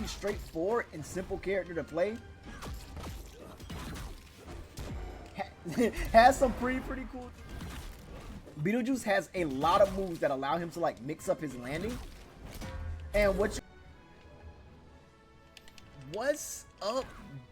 really straightforward and simple character to play. Has some pretty cool. Beetlejuice has a lot of moves that allow him to like mix up his landing. And what's up,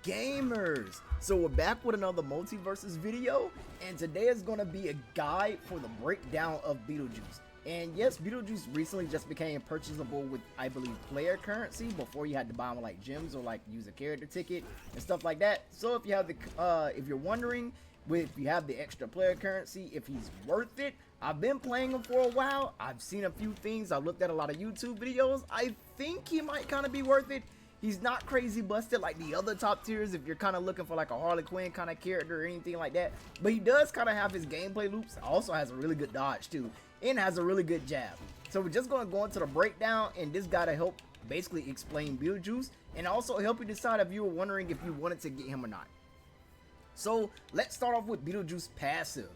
gamers? So we're back with another Multiversus video, and today is going to be a guide for the breakdown of Beetlejuice. And yes, Beetlejuice recently just became purchasable with, I believe, player currency. Before you had to buy them like gems or like use a character ticket and stuff like that. So if you have the, if you're wondering, if you have the extra player currency, if he's worth it, I've been playing him for a while. I've seen a few things. I've looked at a lot of YouTube videos. I think he might kind of be worth it. He's not crazy busted like the other top tiers if you're kind of looking for like a Harley Quinn kind of character or anything like that. But he does kind of have his gameplay loops. Also has a really good dodge too, and has a really good jab. So we're just going to go into the breakdown, and this guy to help basically explain Beetlejuice and also help you decide if you were wondering if you wanted to get him or not. So let's start off with Beetlejuice passive.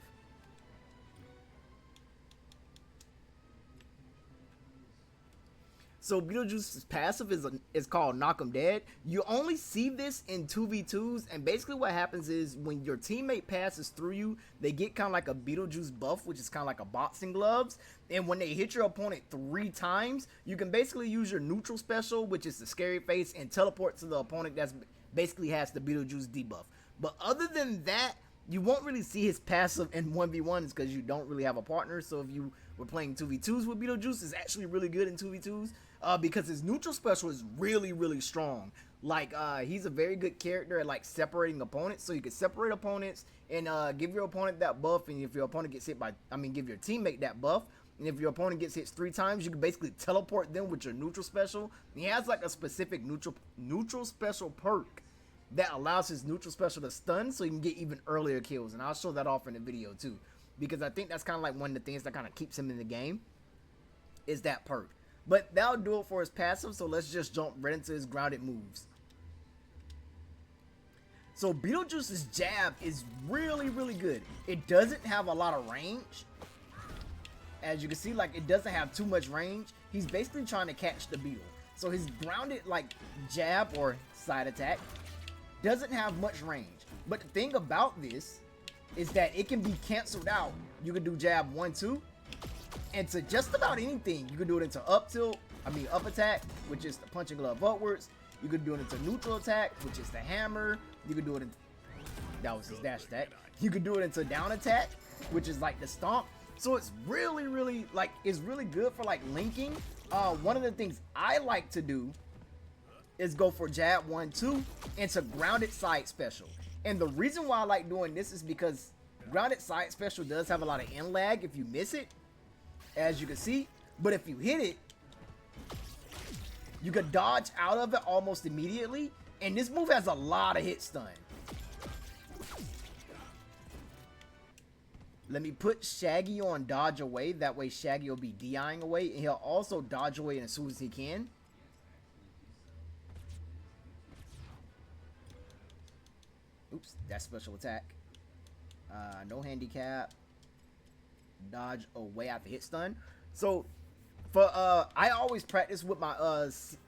So Beetlejuice's passive is called Knock 'em Dead. You only see this in 2v2s, and basically what happens is when your teammate passes through you, they get kind of like a Beetlejuice buff, which is kind of like a boxing gloves. And when they hit your opponent 3 times, you can basically use your neutral special, which is the scary face, and teleport to the opponent that's basically has the Beetlejuice debuff. But other than that, you won't really see his passive in 1v1s because you don't really have a partner. So if you were playing 2v2s with Beetlejuice, it's actually really good in 2v2s because his neutral special is really strong. Like he's a very good character at like separating opponents. So you can separate opponents and give your opponent that buff. And if your opponent gets hit by, give your teammate that buff. And if your opponent gets hit 3 times, you can basically teleport them with your neutral special. And he has like a specific neutral special perk that allows his neutral special to stun, so you can get even earlier kills. And I'll show that off in the video too, because I think that's kind of like one of the things that kind of keeps him in the game, is that perk. But that'll do it for his passive, so let's just jump right into his grounded moves. So Beetlejuice's jab is really good. It doesn't have a lot of range. As you can see, like, it doesn't have too much range. He's basically trying to catch the beetle. So his grounded like jab or side attack doesn't have much range. But the thing about this is that it can be canceled out. You can do jab 1-2 and to just about anything. You can do it into up tilt, up attack, which is the punching glove upwards. You can do it into neutral attack, which is the hammer. You can do it into, that was his dash attack. You can do it into down attack, which is like the stomp. So it's really like, it's really good for like linking. One of the things I like to do is go for jab 1-2 into grounded side special. And the reason why I like doing this is because grounded side special does have a lot of end lag if you miss it, as you can see. But if you hit it, you can dodge out of it almost immediately. And this move has a lot of hit stun. Let me put Shaggy on dodge away. That way Shaggy will be DIing away, and he'll also dodge away as soon as he can. Oops, that's special attack. No handicap. Dodge away after hit stun. So for I always practice with my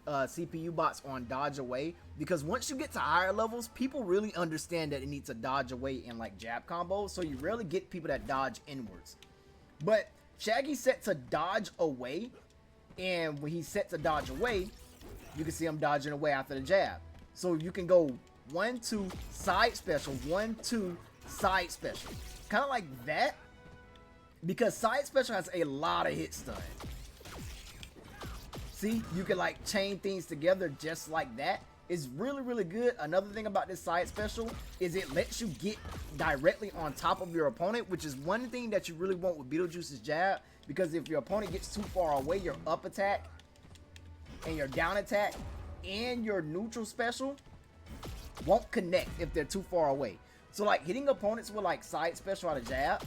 CPU bots on dodge away, because once you get to higher levels, people really understand that it needs to dodge away in like jab combos. So you rarely get people that dodge inwards. But Shaggy's set to dodge away, and when he's set to dodge away, you can see him dodging away after the jab. So you can go 1-2 side special, 1-2 side special, kind of like that, because side special has a lot of hit stun. See, you can like chain things together just like that. It's really good. Another thing about this side special is it lets you get directly on top of your opponent, which is one thing that you really want with Beetlejuice's jab, because if your opponent gets too far away, your up attack and your down attack and your neutral special won't connect if they're too far away. So like hitting opponents with like side special out of jab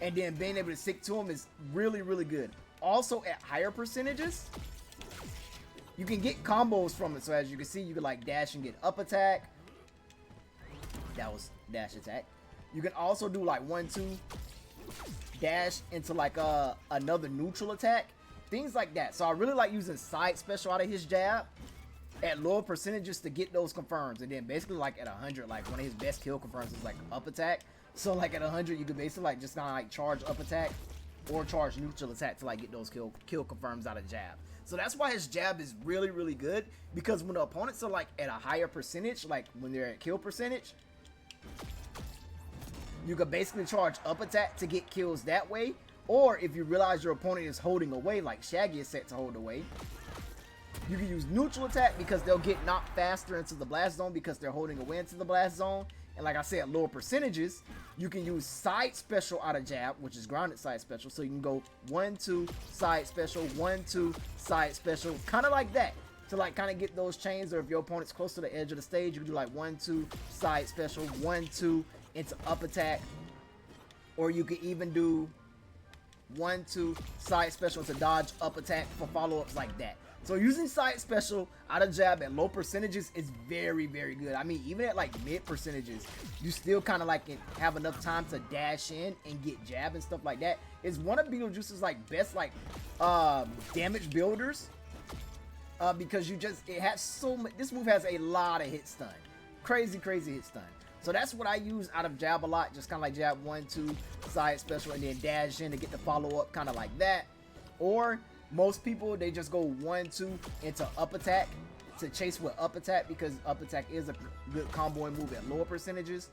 and then being able to stick to them is really good. Also at higher percentages, you can get combos from it. So as you can see, you can like dash and get up attack. That was dash attack. You can also do like 1-2 dash into like another neutral attack. things like that. So I really like using side special out of his jab at lower percentages to get those confirms. And then basically like at 100, like one of his best kill confirms is like up attack. So like at 100, you could basically like just kind of like charge up attack or charge neutral attack to like get those kill confirms out of jab. So that's why his jab is really, really good, because when the opponents are like at a higher percentage, like when they're at kill percentage, you could basically charge up attack to get kills that way. Or if you realize your opponent is holding away, like Shaggy is set to hold away, you can use neutral attack because they'll get knocked faster into the blast zone because they're holding away into the blast zone. And like I said, lower percentages, you can use side special out of jab, which is grounded side special. So you can go 1-2 side special, 1-2 side special, kind of like that, to like kind of get those chains. Or if your opponent's close to the edge of the stage, you can do like 1-2 side special, 1-2 into up attack. Or you can even do 1-2 side special to dodge up attack for follow-ups like that. So using side special out of jab at low percentages is very, very good. I mean, even at like mid percentages, you still kind of like have enough time to dash in and get jab and stuff like that. It's one of Beetlejuice's like best like damage builders, because it has so much. This move has a lot of hit stun, crazy hit stun. So that's what I use out of jab a lot, just kind of like jab 1-2 side special and then dash in to get the follow up, kind of like that. Or most people, they just go 1-2 into up attack to chase with up attack, because up attack is a good comboing move at lower percentages.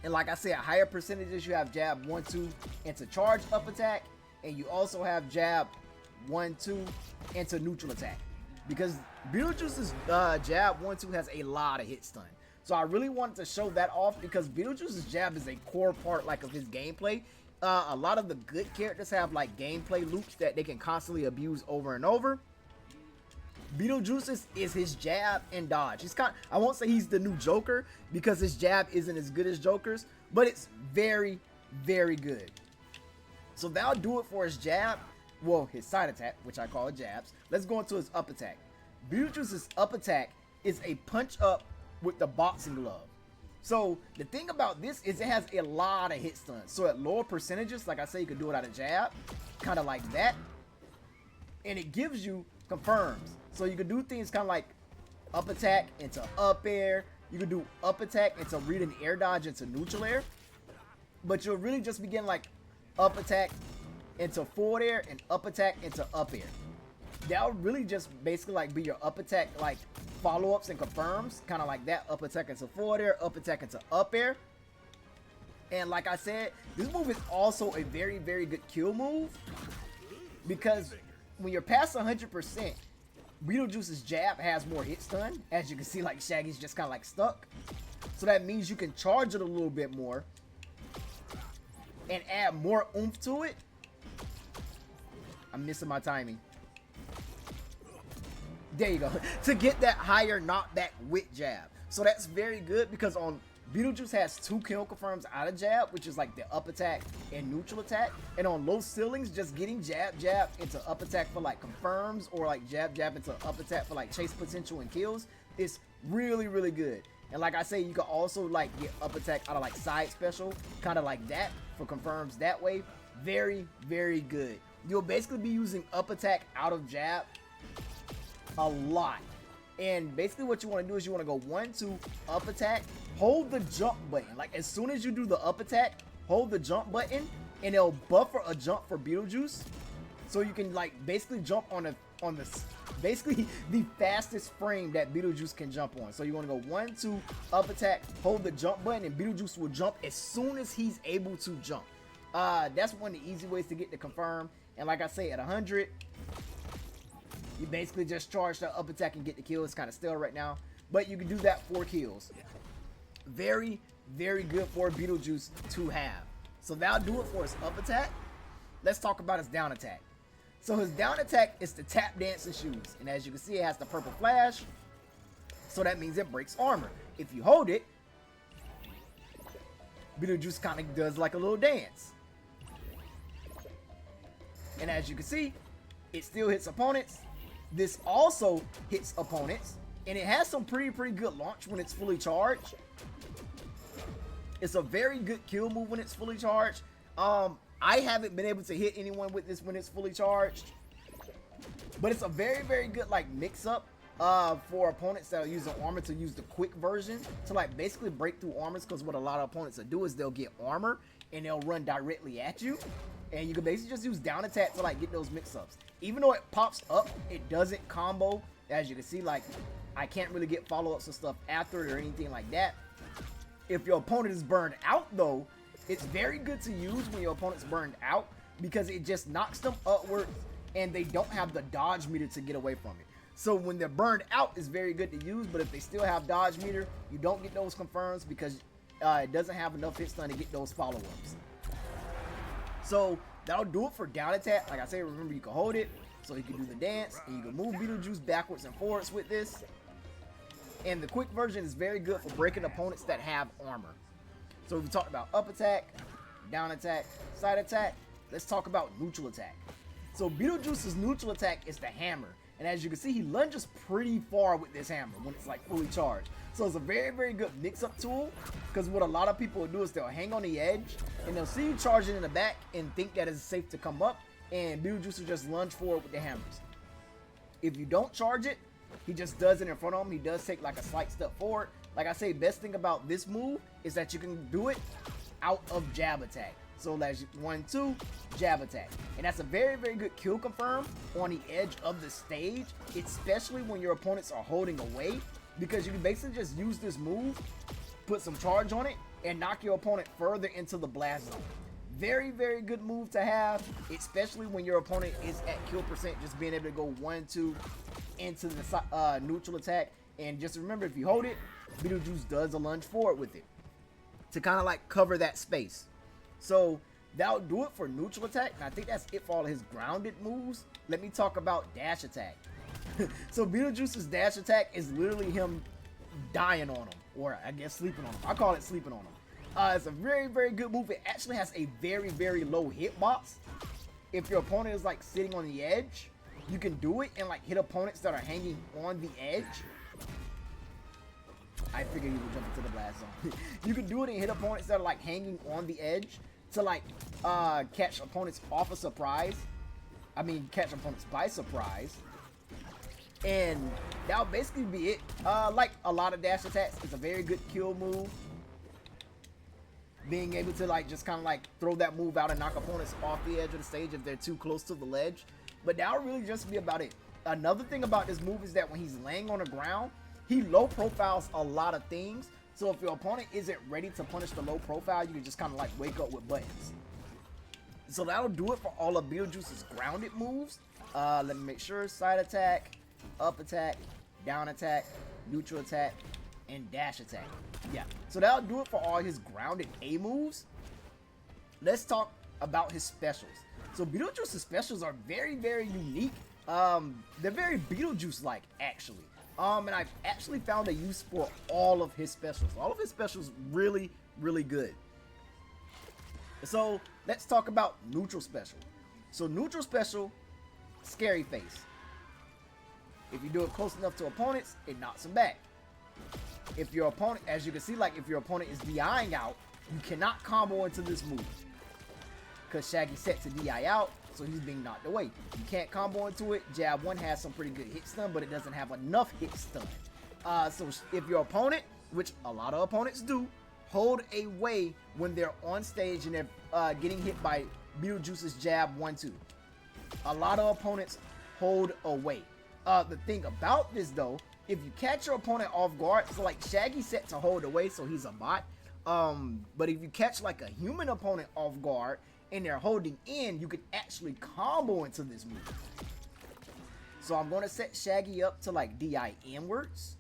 And like I said, at higher percentages, you have jab 1-2 into charge up attack, and you also have jab 1-2 into neutral attack, because Beetlejuice's jab 1-2 has a lot of hit stun. So I really wanted to show that off, because Beetlejuice's jab is a core part like of his gameplay. A lot of the good characters have like gameplay loops that they can constantly abuse over and over. Beetlejuice's is his jab and dodge. He's I won't say he's the new Joker, because his jab isn't as good as Joker's, but it's very, very good. So that'll do it for his jab. Well, his side attack, which I call jabs. Let's go into his up attack. Beetlejuice's up attack is a punch up with the boxing glove. So the thing about this is it has a lot of hit stun. So at lower percentages, like I say, you can do it out of jab, kind of like that. And it gives you confirms. So you can do things kind of like up attack into up air. You can do up attack into read an air dodge into neutral air. But you'll really just begin like up attack into forward air and up attack into up air. That'll really just basically like be your up attack like follow-ups and confirms, kind of like that. Up attack into forward air, up attack into up air. And like I said, this move is also a very, very good kill move, because when you're past 100%, Beetlejuice's jab has more hit stun. As you can see, like Shaggy's just kind of like stuck. So that means you can charge it a little bit more and add more oomph to it. I'm missing my timing. There you go. To get that higher knockback with jab. So that's very good, because on Beetlejuice has 2 kill confirms out of jab, which is like the up attack and neutral attack. And on low ceilings, just getting jab into up attack for like confirms, or like jab into up attack for like chase potential and kills is really, really good. And like I say, you can also like get up attack out of like side special, kind of like that, for confirms that way. Very, very good. You'll basically be using up attack out of jab a lot. And basically what you want to do is you want to go 1-2 up attack, hold the jump button. Like as soon as you do the up attack, hold the jump button, and it'll buffer a jump for Beetlejuice, so you can like basically jump on the basically the fastest frame that Beetlejuice can jump on. So you want to go 1-2 up attack, hold the jump button, and Beetlejuice will jump as soon as he's able to jump. That's one of the easy ways to get the confirm. And like I say, at 100, you basically just charge the up attack and get the kill. It's kind of still right now, but you can do that for kills. Very, very good for Beetlejuice to have. So that'll do it for his up attack. Let's talk about his down attack. So his down attack is the tap dancing shoes, and as you can see, it has the purple flash. So that means it breaks armor. If you hold it, Beetlejuice kind of does like a little dance. And as you can see, it still hits opponents. This also hits opponents, and it has some pretty good launch when it's fully charged. It's a very good kill move when it's fully charged. I haven't been able to hit anyone with this when it's fully charged, But it's a very, very good like mix up for opponents that are using armor to use the quick version to like basically break through armors, because what a lot of opponents will do is they'll get armor and they'll run directly at you, and you can basically just use down attack to like get those mix-ups. Even though it pops up, it doesn't combo. As you can see, like I can't really get follow-ups and stuff after it or anything like that. If your opponent is burned out though, it's very good to use when your opponent's burned out, because it just knocks them upward and they don't have the dodge meter to get away from it. So when they're burned out, it's very good to use, but if they still have dodge meter, you don't get those confirms because it doesn't have enough hit stun to get those follow-ups. So that'll do it for down attack. Like I said, remember you can hold it, so you can do the dance, and you can move Beetlejuice backwards and forwards with this. And the quick version is very good for breaking opponents that have armor. So we talked about up attack, down attack, side attack. Let's talk about neutral attack. So Beetlejuice's neutral attack is the hammer. And as you can see, he lunges pretty far with this hammer when it's like fully charged. So it's a very, very good mix-up tool, because what a lot of people will do is they'll hang on the edge and they'll see you charging in the back and think that it's safe to come up, and Beetlejuice will just lunge forward with the hammers. If you don't charge it, he just does it in front of him. He does take like a slight step forward. Like I say, best thing about this move is that you can do it out of jab attack. So that's 1, 2, jab attack. And that's a very, very good kill confirm on the edge of the stage, especially when your opponents are holding away, because you can basically just use this move, put some charge on it, and knock your opponent further into the blast zone. Very, very good move to have, especially when your opponent is at kill percent, just being able to go 1, 2 into the neutral attack. And just remember, if you hold it, Beetlejuice does a lunge forward with it to kind of like cover that space. So that'll do it for neutral attack, and I think that's it for all of his grounded moves. Let me talk about dash attack. So Beetlejuice's dash attack is literally him dying on him, or I guess sleeping on him. I call it sleeping on him. It's a very, very good move. It actually has a very, very low hitbox. If your opponent is like sitting on the edge, you can do it and like hit opponents that are hanging on the edge. I figured he would jump into the blast zone. You can do it and hit opponents that are like hanging on the edge to like catch opponents off a surprise. I mean, catch opponents by surprise. And that'll basically be it. Like a lot of dash attacks, it's a very good kill move. Being able to like just kind of like throw that move out and knock opponents off the edge of the stage if they're too close to the ledge. But that'll really just be about it. Another thing about this move is that when he's laying on the ground, he low profiles a lot of things. So if your opponent isn't ready to punish the low profile, you can just kind of like wake up with buttons. So that'll do it for all of Beetlejuice's grounded moves. Let me make sure. Side attack, up attack, down attack, neutral attack, and dash attack. Yeah, so that'll do it for all his grounded A moves. Let's talk about his specials. So Beetlejuice's specials are very, very unique. They're very Beetlejuice-like, actually. And I've actually found a use for all of his specials. All of his specials really, really good. So let's talk about neutral special. So neutral special, scary face. If you do it close enough to opponents, it knocks them back. If your opponent, as you can see, like if your opponent is DIing out, you cannot combo into this move, because Shaggy set to DI out, so he's being knocked away. You can't combo into it. Jab 1 has some pretty good hit stun, but it doesn't have enough hit stun. So if your opponent, which a lot of opponents do, hold away when they're on stage and they're getting hit by Beetlejuice's jab 1, 2. A lot of opponents hold away. The thing about this though, if you catch your opponent off guard, so like Shaggy set to hold away, so he's a bot. But if you catch like a human opponent off guard and they're holding in, you can actually combo into this move. So I'm going to set Shaggy up to like DI inwards.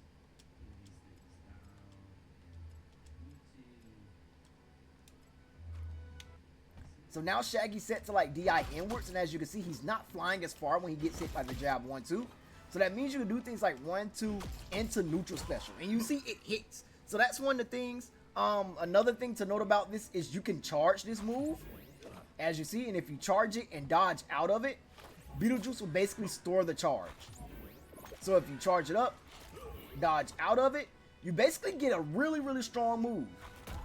So now Shaggy's set to like DI inwards, and as you can see, he's not flying as far when he gets hit by the jab 1, 2. So that means you can do things like 1, 2 into neutral special, and you see it hits. So that's one of the things. Another thing to note about this is you can charge this move, as you see, and if you charge it and dodge out of it, Beetlejuice will basically store the charge. So if you charge it up, dodge out of it, you basically get a really, really strong move.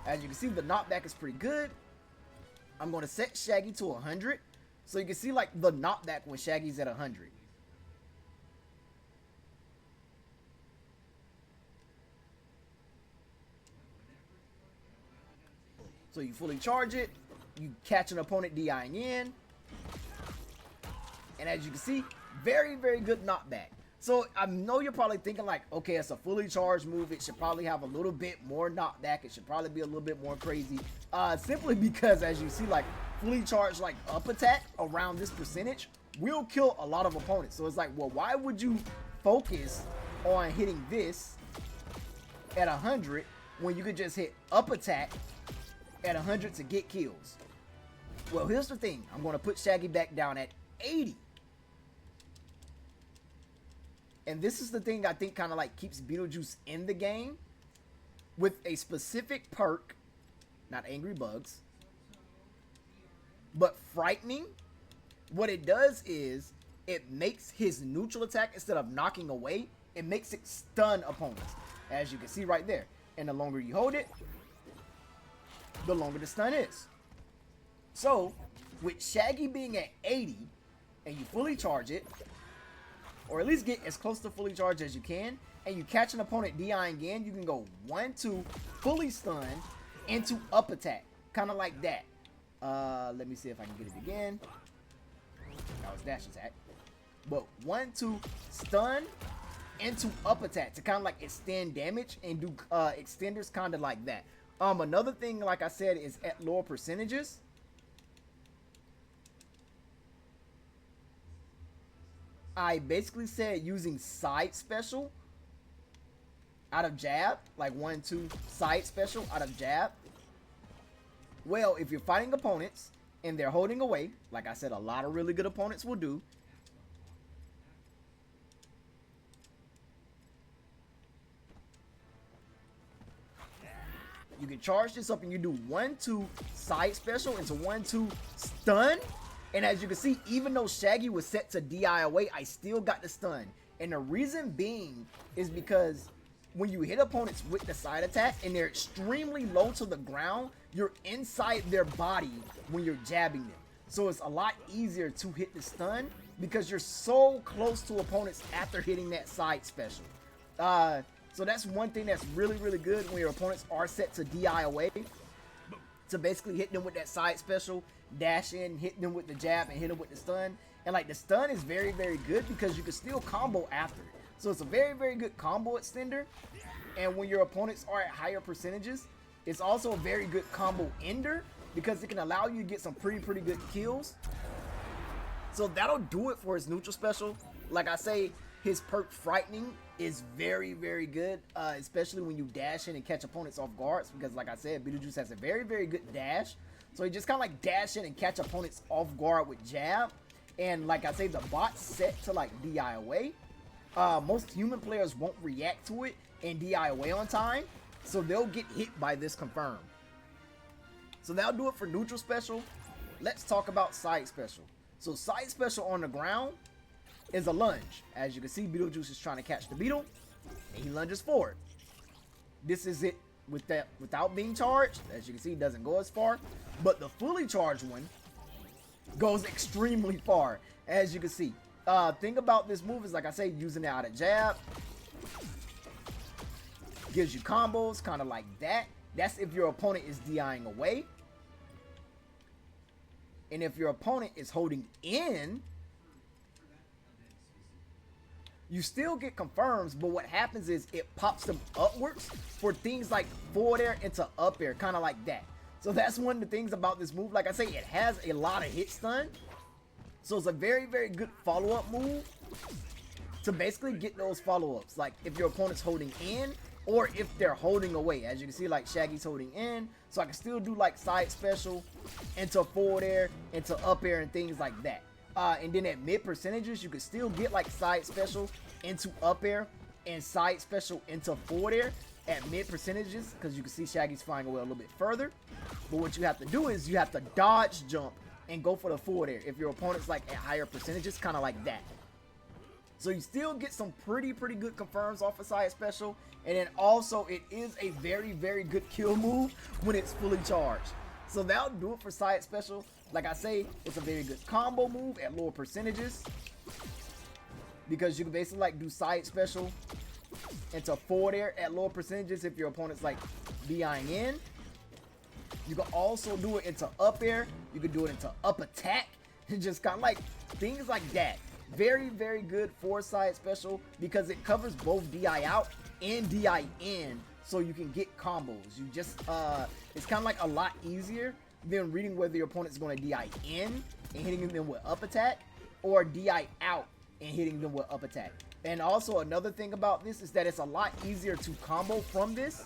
As you can see, the knockback is pretty good. I'm going to set Shaggy to 100, so you can see like the knockback when Shaggy's at 100. So you fully charge it, you catch an opponent DIing in, and as you can see, very, very good knockback. So I know you're probably thinking like, okay, it's a fully charged move. It should probably have a little bit more knockback. It should probably be a little bit more crazy. Simply because as you see, like fully charged like up attack around this percentage will kill a lot of opponents. So it's like, well, why would you focus on hitting this at 100 when you could just hit up attack at 100 to get kills? Well, here's the thing. I'm going to put Shaggy back down at 80. And this is the thing I think kind of like keeps Beetlejuice in the game with a specific perk, not angry bugs, but frightening. What it does is it makes his neutral attack, instead of knocking away, it makes it stun opponents, as you can see right there. And the longer you hold it, the longer the stun is. So with Shaggy being at 80 and you fully charge it, or at least get as close to fully charged as you can, and you catch an opponent DIing again, you can go 1-2 fully stun into up attack, kind of like that. Let me see if I can get it again. That was dash attack. But 1-2 stun into up attack to kind of like extend damage and do extenders kind of like that. Another thing, like I said, is at lower percentages, I basically said using side special out of jab, like 1-2 side special out of jab. Well, if you're fighting opponents and they're holding away, like I said, a lot of really good opponents will do, you can charge this up and you do 1-2 side special into 1-2 stun. And as you can see, even though Shaggy was set to DI away, I still got the stun. And the reason being is because when you hit opponents with the side attack and they're extremely low to the ground, you're inside their body when you're jabbing them. So it's a lot easier to hit the stun because you're so close to opponents after hitting that side special. So that's one thing that's really, really good when your opponents are set to DI away, to basically hit them with that side special, dash in, hit them with the jab, and hit them with the stun. And like the stun is very, very good because you can still combo after it. So it's a very, very good combo extender. And when your opponents are at higher percentages, it's also a very good combo ender because it can allow you to get some pretty good kills. So that'll do it for his neutral special. Like I say, his perk Frightening is very, very good, especially when you dash in and catch opponents off guards, because like I said, Beetlejuice has a very, very good dash. So he just kind of like dash in and catch opponents off guard with jab. And like I say, the bot's set to like DI away. Most human players won't react to it and DI away on time, so they'll get hit by this confirm. So that'll do it for neutral special. Let's talk about side special. So side special on the ground is a lunge. As you can see, Beetlejuice is trying to catch the beetle, and he lunges forward. This is it with that without being charged. As you can see, it doesn't go as far, but the fully charged one goes extremely far. As you can see, thing about this move is, like I say, using it out of jab gives you combos kind of like that. That's if your opponent is DIing away, and if your opponent is holding in, you still get confirms, but what happens is it pops them upwards for things like forward air into up air, kind of like that. So that's one of the things about this move. Like I say, it has a lot of hit stun, so it's a very, very good follow-up move to basically get those follow-ups. Like if your opponent's holding in, or if they're holding away. As you can see, like Shaggy's holding in, so I can still do like side special into forward air, into up air, and things like that. And then at mid percentages, you can still get like side special into up air and side special into forward air at mid percentages, because you can see Shaggy's flying away a little bit further. But what you have to do is you have to dodge jump and go for the forward air if your opponent's like at higher percentages, kind of like that. So you still get some pretty good confirms off a side special. And then also it is a very, very good kill move when it's fully charged. So that'll do it for side special. Like I say, it's a very good combo move at lower percentages, because you can basically like do side special into forward air at lower percentages if your opponent's like DIing in. You can also do it into up air. You can do it into up attack. And just kind of like things like that. Very, very good side special because it covers both DI out and DI in, so you can get combos. You just, it's kind of like a lot easier than reading whether your opponent's going to DI in and hitting them with up attack, or DI out and hitting them with up attack. And also another thing about this is that it's a lot easier to combo from this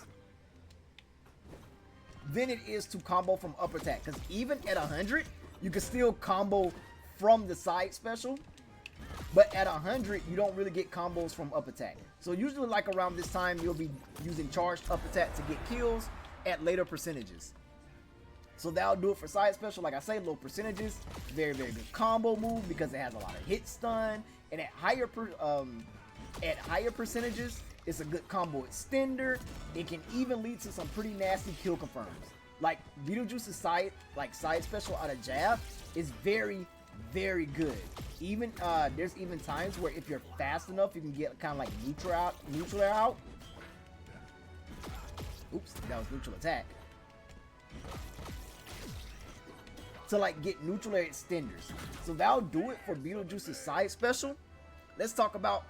than it is to combo from up attack. Because even at 100, you can still combo from the side special. But at 100, you don't really get combos from up attack. So usually like around this time, you'll be using charged up attack to get kills at later percentages. So that'll do it for side special. Like I say, low percentages, very, very good combo move because it has a lot of hit stun. And at higher percentages, it's a good combo extender. It can even lead to some pretty nasty kill confirms. Like Beetlejuice's side special out of jab is very, very good. Even there's even times where if you're fast enough, you can get kind of like neutral out. Oops, that was neutral attack. To like get neutral air extenders. So that'll do it for Beetlejuice's side special. Let's talk about,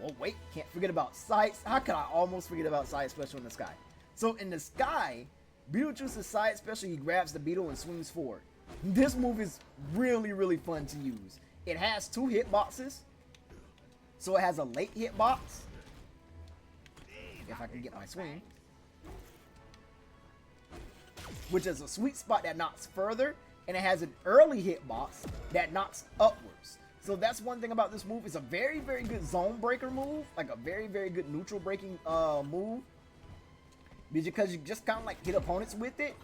oh wait, can't forget about sides. How could I almost forget about side special in the sky? So in the sky, Beetlejuice's side special, he grabs the beetle and swings forward. This move is really, really fun to use. It has 2 hitboxes. So it has a late hitbox. If I can get my swing. Which is a sweet spot that knocks further. And it has an early hitbox that knocks upwards. So that's one thing about this move. It's a very, very good zone breaker move. Like a very, very good neutral breaking move. Because you just kind of like hit opponents with it.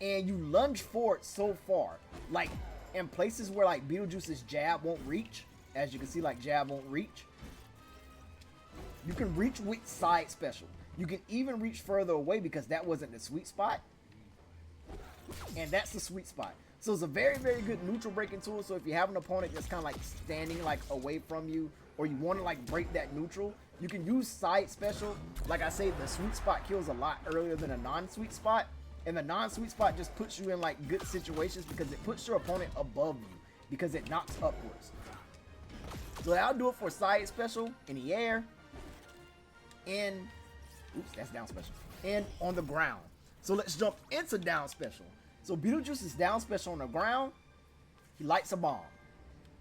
And you lunge forward so far. Like in places where like Beetlejuice's jab won't reach. As you can see, like jab won't reach. You can reach with side special. You can even reach further away because that wasn't the sweet spot. And that's the sweet spot. So it's a very, very good neutral breaking tool. So if you have an opponent that's kind of like standing like away from you, or you want to like break that neutral, you can use side special. Like I say, the sweet spot kills a lot earlier than a non-sweet spot. And the non-sweet spot just puts you in like good situations because it puts your opponent above you because it knocks upwards. So that'll do it for side special in the air. And, oops, that's down special. And on the ground. So let's jump into down special. So Beetlejuice's down special on the ground, he lights a bomb.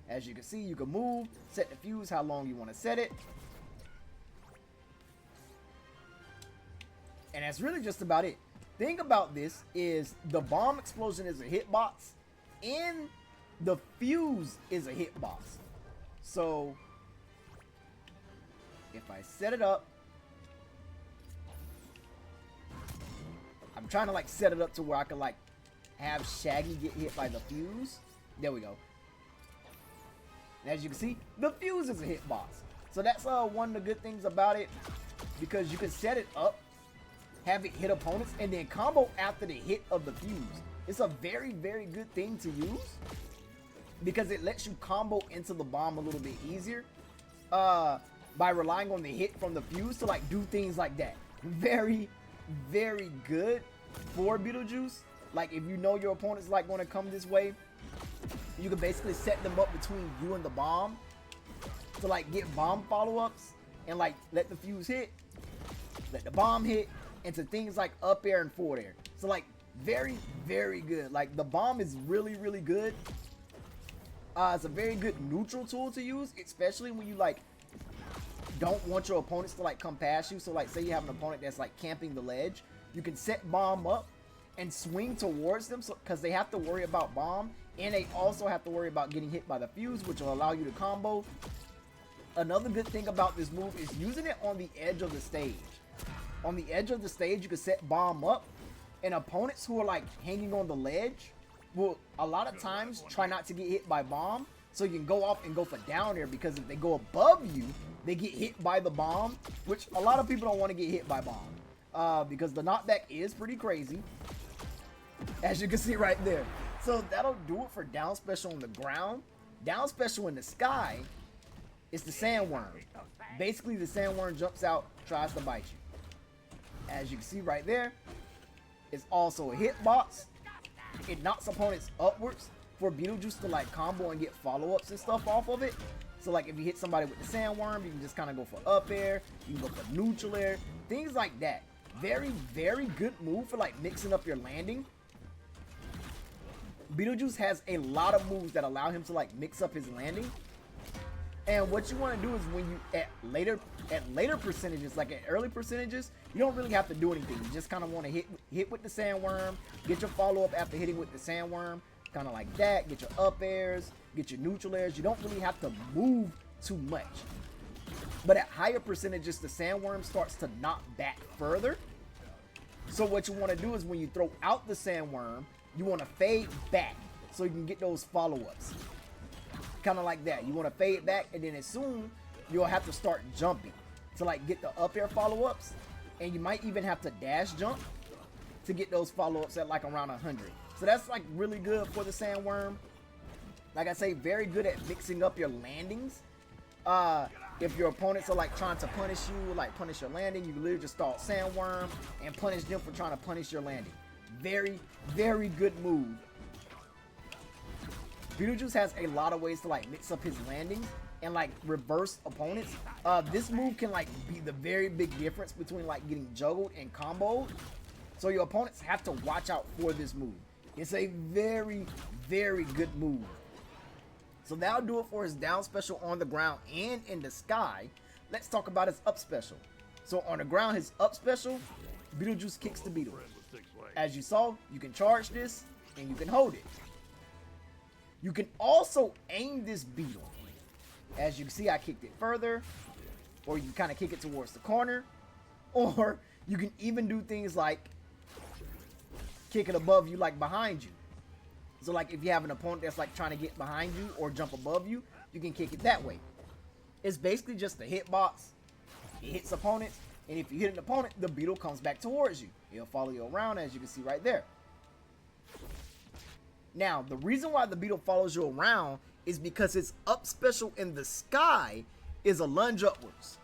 As you can see, you can move, set the fuse how long you want to set it. And that's really just about it. Thing about this is the bomb explosion is a hitbox and the fuse is a hitbox. So if I set it up, I'm trying to like set it up to where I can like have Shaggy get hit by the fuse. There we go. And as you can see, the fuse is a hitbox. So that's one of the good things about it, because you can set it up, have it hit opponents, and then combo after the hit of the fuse. It's a very, very good thing to use because it lets you combo into the bomb a little bit easier by relying on the hit from the fuse to like do things like that. Very, very good for Beetlejuice. Like if you know your opponent's like going to come this way, you can basically set them up between you and the bomb to like get bomb follow-ups and like let the fuse hit, let the bomb hit, into things like up air and forward air. So like very, very good. Like the bomb is really, really good. It's a very good neutral tool to use, especially when you like don't want your opponents to like come past you. So like say you have an opponent that's like camping the ledge, you can set bomb up and swing towards them, so because they have to worry about bomb and they also have to worry about getting hit by the fuse, which will allow you to combo. Another good thing about this move is using it on the edge of the stage. On the edge of the stage, you can set bomb up, and opponents who are like hanging on the ledge will a lot of times try not to get hit by bomb, so you can go off and go for down air, because if they go above you, they get hit by the bomb, which a lot of people don't want to get hit by bomb, because the knockback is pretty crazy, as you can see right there. So that'll do it for down special on the ground. Down special in the sky is the sandworm. Basically, the sandworm jumps out, tries to bite you. As you can see right there, is also a hitbox. It knocks opponents upwards for Beetlejuice to like combo and get follow-ups and stuff off of it. So like if you hit somebody with the sandworm, you can just kind of go for up air, you can go for neutral air, things like that. Very, very good move for like mixing up your landing. Beetlejuice has a lot of moves that allow him to like mix up his landing. And what you want to do is when you at later percentages, like at early percentages, you don't really have to do anything. You just kind of want to hit with the sandworm, get your follow up after hitting with the sandworm, kind of like that. Get your up airs, get your neutral airs. You don't really have to move too much. But at higher percentages, the sandworm starts to knock back further. So what you want to do is when you throw out the sandworm, you want to fade back so you can get those follow-ups. Kind of like that. You want to fade back, and then as soon you'll have to start jumping to like get the up air follow-ups, and you might even have to dash jump to get those follow-ups at like around 100. So that's like really good for the sandworm. Like I say, very good at mixing up your landings. If your opponents are like trying to punish you, like punish your landing, you literally just start sandworm and punish them for trying to punish your landing. Very, very good move. Beetlejuice has a lot of ways to like mix up his landings and like reverse opponents. This move can like be the very big difference between like getting juggled and comboed. So your opponents have to watch out for this move. It's a very, very good move. So that'll do it for his down special on the ground and in the sky. Let's talk about his up special. So on the ground, his up special, Beetlejuice kicks the beetle. As you saw, you can charge this and you can hold it. You can also aim this beetle. As you can see, I kicked it further, or you can kind of kick it towards the corner, or you can even do things like kick it above you, like behind you. So like if you have an opponent that's like trying to get behind you or jump above you, you can kick it that way. It's basically just a hitbox. It hits opponents, and if you hit an opponent, the beetle comes back towards you. It'll follow you around, as you can see right there. Now, the reason why the beetle follows you around is because its up special in the sky is a lunge upwards.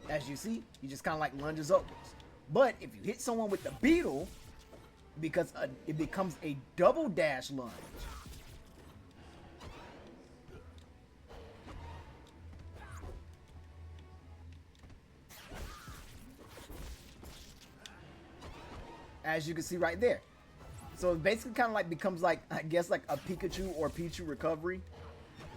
As you see, he just kind of like lunges upwards. But if you hit someone with the beetle, because it becomes a double dash lunge. As you can see right there. So it basically kind of like becomes like, I guess like a Pikachu or Pichu recovery.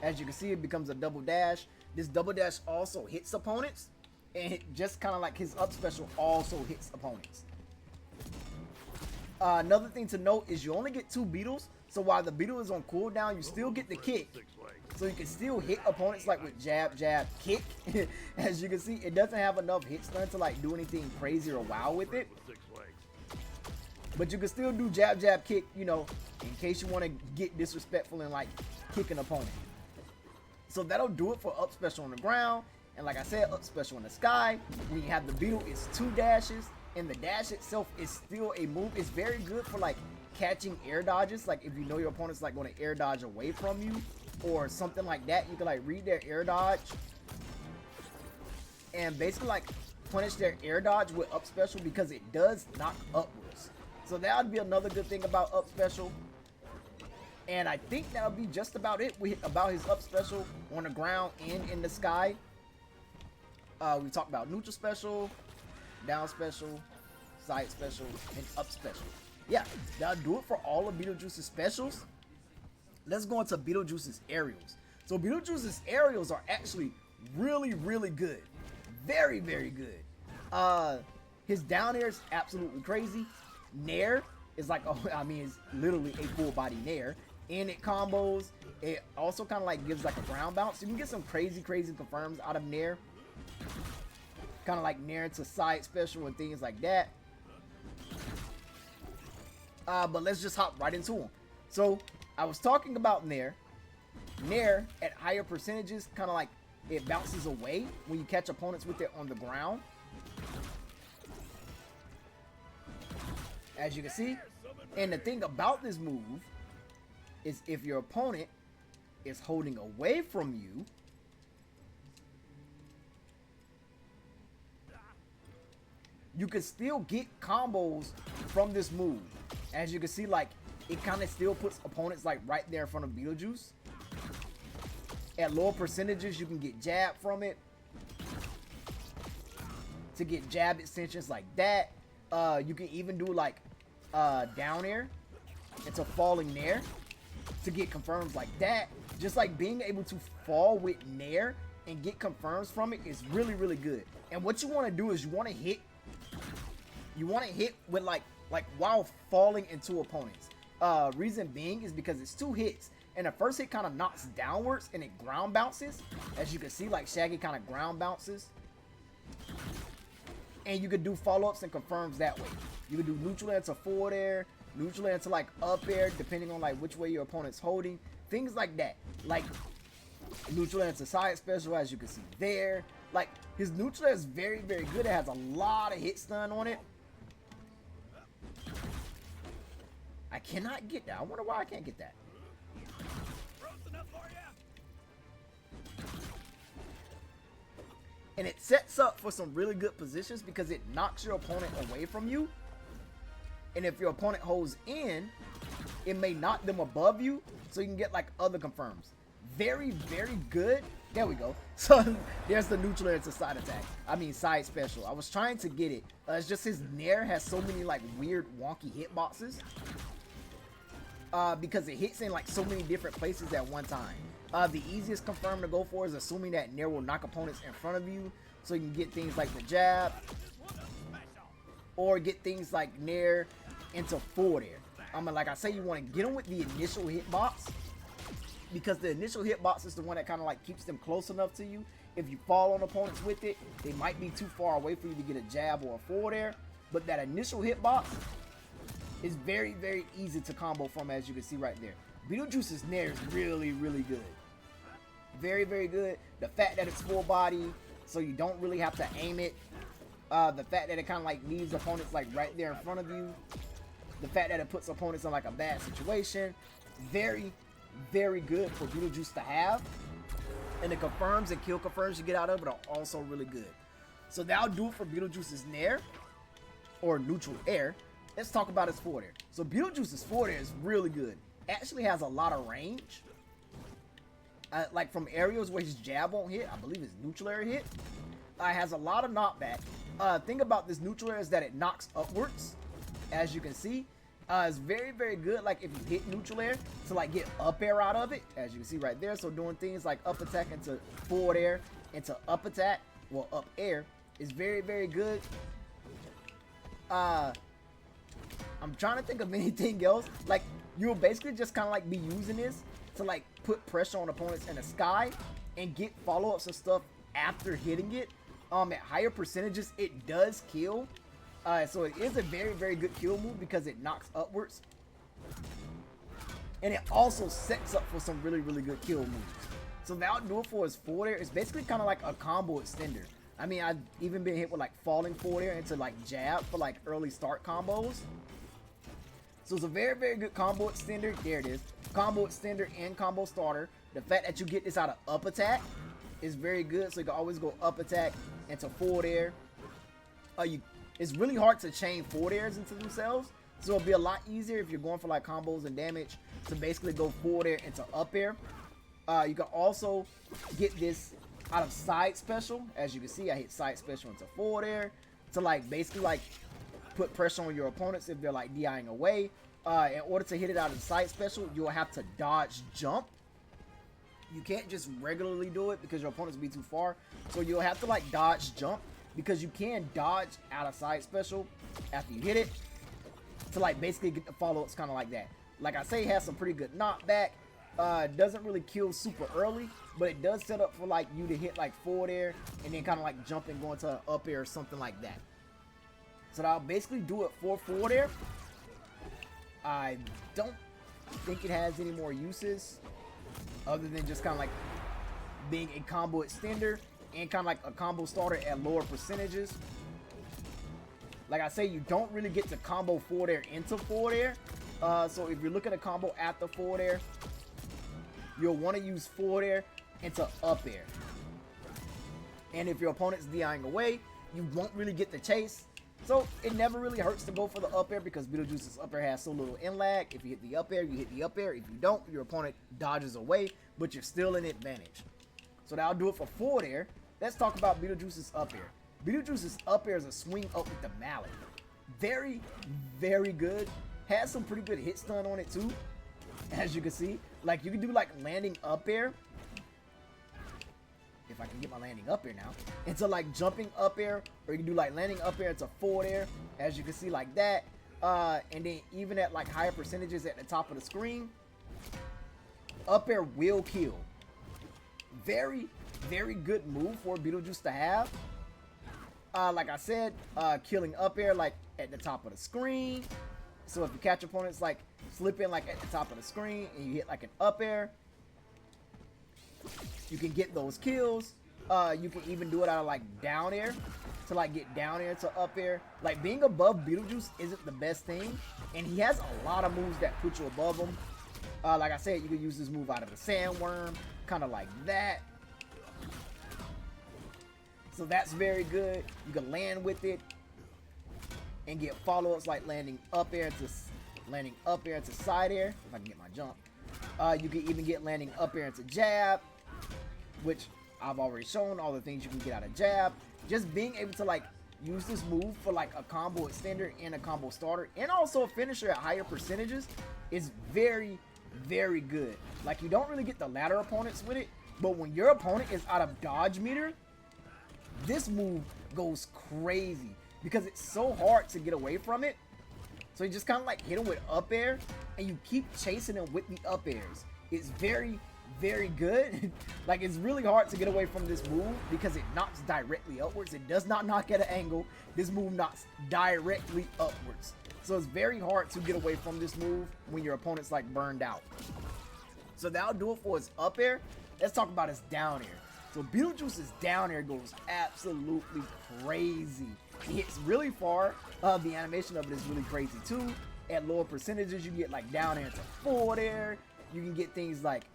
As you can see, it becomes a double dash. This double dash also hits opponents, and it just kind of like his up special also hits opponents. Another thing to note is you only get 2 beetles, so while the beetle is on cooldown, you still get the kick. So you can still hit opponents like with jab, jab, kick. As you can see, it doesn't have enough hit stun to like do anything crazy or wow with it. But you can still do jab, jab, kick, you know, in case you want to get disrespectful and like kick an opponent. So that'll do it for up special on the ground. And like I said, up special in the sky. When you have the beetle, it's 2 dashes. And the dash itself is still a move. It's very good for like catching air dodges. Like if you know your opponent's like going to air dodge away from you or something like that, you can like read their air dodge and basically like punish their air dodge with up special because it does knock upwards. So that would be another good thing about up special. And I think that'll be just about it about his up special on the ground and in the sky. We talked about neutral special, down special, side special, and up special. Yeah, that'll do it for all of Beetlejuice's specials. Let's go into Beetlejuice's aerials. So Beetlejuice's aerials are actually really, really good. Very, very good. His down air is absolutely crazy. Nair is like, I mean, it's literally a full body nair. And it combos. It also kind of like gives like a ground bounce. You can get some crazy, crazy confirms out of nair. Kind of like nair to side special and things like that. But let's just hop right into them. So I was talking about nair. Nair at higher percentages, kind of like it bounces away when you catch opponents with it on the ground. As you can see. And the thing about this move is if your opponent is holding away from you, you can still get combos from this move. As you can see, like, it kind of still puts opponents like right there in front of Beetlejuice. At lower percentages, you can get jab from it. To get jab extensions like that. You can even do like down air into falling nair to get confirms like that. Just like being able to fall with nair and get confirms from it is really, really good. And what you want to do is you want to hit with like while falling into opponents. Reason being is because it's 2 hits. And the first hit kind of knocks downwards and it ground bounces. As you can see, like Shaggy kind of ground bounces. And you could do follow-ups and confirms that way. You could do neutral air to forward air, neutral air to like up air, depending on like which way your opponent's holding. Things like that. Like neutral air to side special, as you can see there. Like his neutral air is very, very good. It has a lot of hit stun on it. I cannot get that. I wonder why I can't get that. And it sets up for some really good positions because it knocks your opponent away from you. And if your opponent holds in, it may knock them above you, so you can get like other confirms. Very, very good. There we go. So there's the neutral air to side attack. I mean side special. I was trying to get it. It's just his nair has so many like weird wonky hitboxes. Because it hits in like so many different places at one time. The easiest confirm to go for is assuming that nair will knock opponents in front of you, so you can get things like the jab, or get things like nair into forward air. Like I say, you want to get them with the initial hitbox, because the initial hitbox is the one that kind of like keeps them close enough to you. If you fall on opponents with it, they might be too far away for you to get a jab or a forward air. But that initial hitbox is very, very easy to combo from, as you can see right there. Beetlejuice's nair is really, really good. Very, very good. The fact that it's full body, so you don't really have to aim it. The fact that it kind of like leaves opponents like right there in front of you. The fact that it puts opponents in like a bad situation. Very, very good for Beetlejuice to have. And the confirms and kill confirms you get out of it are also really good. So that'll do it for Beetlejuice's nair, or neutral air. Let's talk about his forward air. So Beetlejuice's forward air is really good. Actually has a lot of range. Like from areas where his jab won't hit, I believe his neutral air hit. Has a lot of knockback. Thing about this neutral air is that it knocks upwards, as you can see. It's very, very good. Like if you hit neutral air to like get up air out of it, as you can see right there. So doing things like up attack into forward air into up attack, well up air, is very, very good. I'm trying to think of anything else. Like you'll basically just kind of like be using this to like put pressure on opponents in the sky and get follow-ups and stuff after hitting it. At higher percentages, it does kill. So it is a very, very good kill move because it knocks upwards. And it also sets up for some really, really good kill moves. So that'll do it for his forward air. It's basically kind of like a combo extender. I mean, I've even been hit with like falling forward air into like jab for like early start combos. So it's a very, very good combo extender. There it is. Combo extender and combo starter. The fact that you get this out of up attack is very good. So you can always go up attack into forward air. It's really hard to chain forward airs into themselves. So it'll be a lot easier if you're going for like combos and damage to basically go forward air into up air. You can also get this out of side special. As you can see, I hit side special into forward air to like basically like put pressure on your opponents if they're like DIing away. In order to hit it out of the side special, you'll have to dodge jump. You can't just regularly do it because your opponents will be too far. So you'll have to like dodge jump, because you can dodge out of side special after you hit it to like basically get the follow-ups kind of like that. Like I say, it has some pretty good knockback. Doesn't really kill super early, but it does set up for like you to hit like forward air and then kind of like jump and go into an up air or something like that. So that'll basically do it for forward air. I don't think it has any more uses other than just kind of like being a combo extender and kind of like a combo starter at lower percentages. Like I say, you don't really get to combo forward air into forward air. So if you're looking at a combo after forward air, you'll want to use forward air into up air. And if your opponent's DIing away, you won't really get the chase. So it never really hurts to go for the up air because Beetlejuice's up air has so little in lag. If you hit the up air, you hit the up air. If you don't, your opponent dodges away, but you're still in advantage. So that'll do it for forward air. Let's talk about Beetlejuice's up air. Beetlejuice's up air is a swing up with the mallet. Very, very good. Has some pretty good hit stun on it too, as you can see. Like you can do like landing up air. If I can get my landing up air now, into like jumping up air, or you can do like landing up air into forward air, as you can see like that. And then even at like higher percentages at the top of the screen, up air will kill. Very, very good move for Beetlejuice to have. Like I said, killing up air like at the top of the screen. So if you catch opponents like slipping like at the top of the screen and you hit like an up air, you can get those kills. You can even do it out of like down air to like get down air to up air. Like being above Beetlejuice isn't the best thing, and he has a lot of moves that put you above him. Like I said, you can use this move out of the sandworm, kind of like that. So that's very good. You can land with it and get follow-ups like landing up air to side air. If I can get my jump. You can even get landing up air into jab, which I've already shown all the things you can get out of jab. Just being able to like use this move for like a combo extender and a combo starter and also a finisher at higher percentages is very, very good. Like you don't really get the ladder opponents with it, but when your opponent is out of dodge meter, this move goes crazy because it's so hard to get away from it. So you just kind of like hit him with up air and you keep chasing him with the up airs. It's very, very good. Like it's really hard to get away from this move because it knocks directly upwards. It does not knock at an angle. This move knocks directly upwards. So it's very hard to get away from this move when your opponent's like burned out. So that'll do it for his up air. Let's talk about his down air. So Beetlejuice's down air goes absolutely crazy. It hits really far. The animation of it is really crazy too. At lower percentages, you get like down air into forward air. You can get things like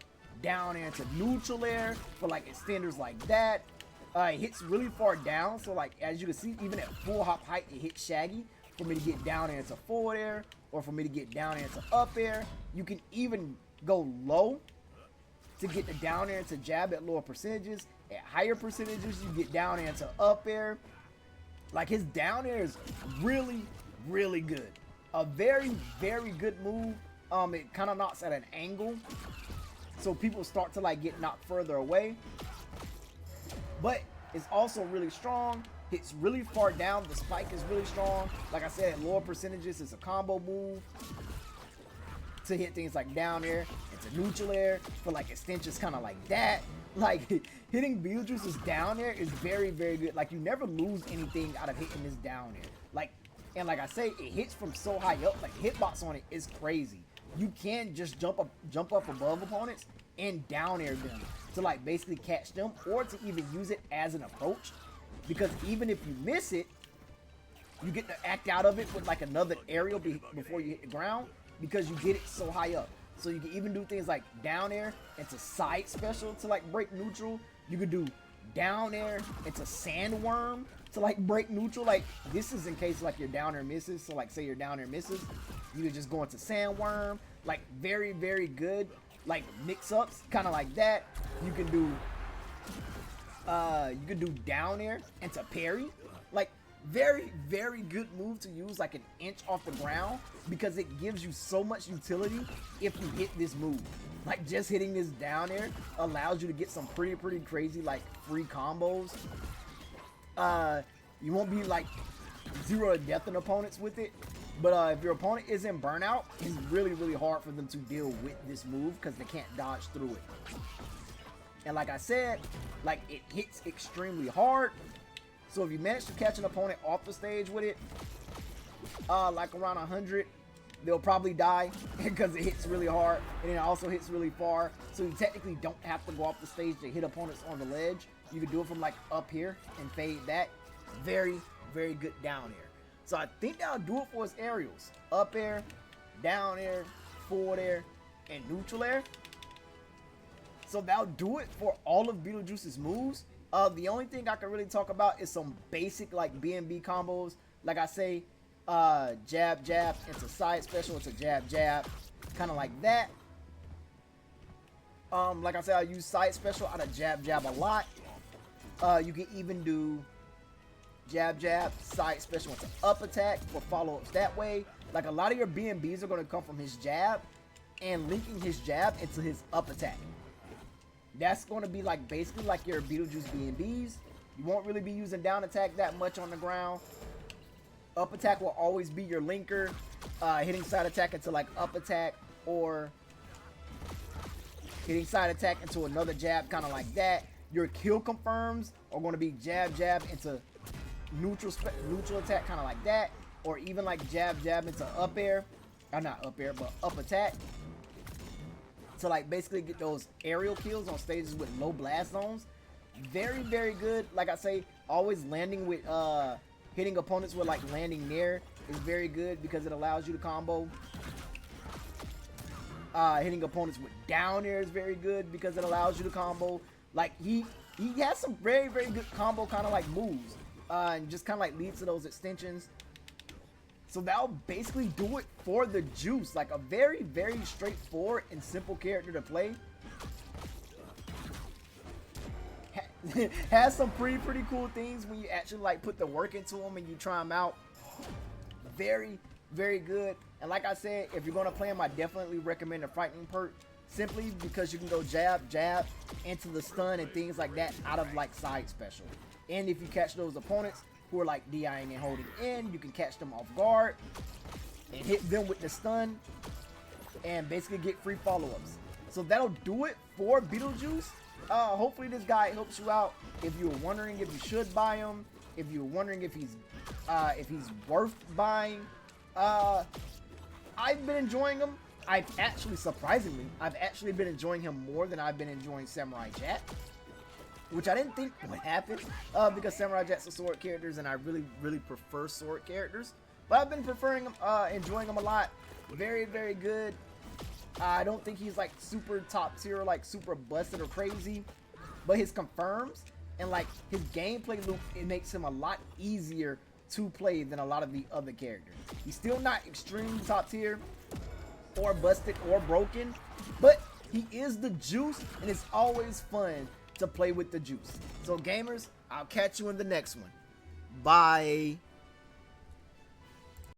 down air into neutral air for like extenders like that. It hits really far down. So like as you can see, even at full hop height, it hits shaggy for me to get down air into forward air or for me to get down air into up air. You can even go low to get the down air into jab at lower percentages. At higher percentages, you get down air into up air. Like his down air is really, really good. A very, very good move. It kind of knocks at an angle, so people start to like get knocked further away. But it's also really strong. Hits really far down. The spike is really strong. Like I said, at lower percentages, it's a combo move to hit things like down air into neutral air for like extensions kind of like that. Like hitting Beetlejuice's down air is very, very good. Like you never lose anything out of hitting this down air. Like, and like I say, it hits from so high up. Like hitbox on it is crazy. You can just jump up above opponents and down air them to like basically catch them or to even use it as an approach. Because even if you miss it, you get to act out of it with like another aerial before you hit the ground because you get it so high up. So you can even do things like down air into side special to like break neutral. You could do down air into sandworm to like break neutral. Like this is in case like your down air misses. So like say your down air misses, you could just go into sandworm. Like very, very good like mix-ups kind of like that. You can do down air into parry. Like very, very good move to use like an inch off the ground because it gives you so much utility if you hit this move. Like just hitting this down air allows you to get some pretty crazy like free combos. You won't be like zero to death on opponents with it, but if your opponent is in burnout, it's really hard for them to deal with this move because they can't dodge through it. And like I said, like it hits extremely hard. So if you manage to catch an opponent off the stage with it, like around 100, they'll probably die because it hits really hard and it also hits really far. So you technically don't have to go off the stage to hit opponents on the ledge. You can do it from like up here and fade that. Very, very good down air. So I think that'll do it for his aerials. Up air, down air, forward air, and neutral air. So that'll do it for all of Beetlejuice's moves. The only thing I can really talk about is some basic like B&B combos. Like I say, jab, jab, into side special, into jab, jab, kind of like that. Like I said, I use side special out of jab, jab a lot. You can even do jab, jab, side special into up attack for follow-ups that way. Like a lot of your B&Bs are going to come from his jab and linking his jab into his up attack. That's going to be like basically like your Beetlejuice B&Bs. You won't really be using down attack that much on the ground. Up attack will always be your linker. Hitting side attack into like up attack, or hitting side attack into another jab, kind of like that. Your kill confirms are going to be jab, jab into neutral attack, kind of like that. Or even like jab, jab into up air. Or not up air, but up attack. To like basically get those aerial kills on stages with low blast zones. Very, very good. Like I say, always landing with, hitting opponents with like landing near is very good because it allows you to combo. Hitting opponents with down air is very good because it allows you to combo. Like he has some very, very good combo kind of like moves. And just kind of like leads to those extensions. So that'll basically do it for the Juice. Like a very, very straightforward and simple character to play. Has some pretty cool things when you actually like put the work into them and you try them out. Very, very good. And like I said, if you're going to play him, I definitely recommend the frightening perk. Simply because you can go jab, jab into the stun and things like that out of like side special. And if you catch those opponents who are like DIing and holding in, you can catch them off guard and hit them with the stun and basically get free follow-ups. So that'll do it for Beetlejuice. Hopefully this guy helps you out. If you were wondering if you should buy him, if you were wondering if he's worth buying, I've been enjoying him. I've actually, surprisingly, been enjoying him more than I've been enjoying Samurai Jack, which I didn't think would happen, because Samurai Jack's a sword characters and I really prefer sword characters. But I've been preferring him, enjoying him a lot. Very, very good. I don't think he's like super top tier, like super busted or crazy, but his confirms and like his gameplay loop, it makes him a lot easier to play than a lot of the other characters. He's still not extreme top tier or busted or broken, but he is the Juice and it's always fun to play with the Juice. So gamers, I'll catch you in the next one. Bye.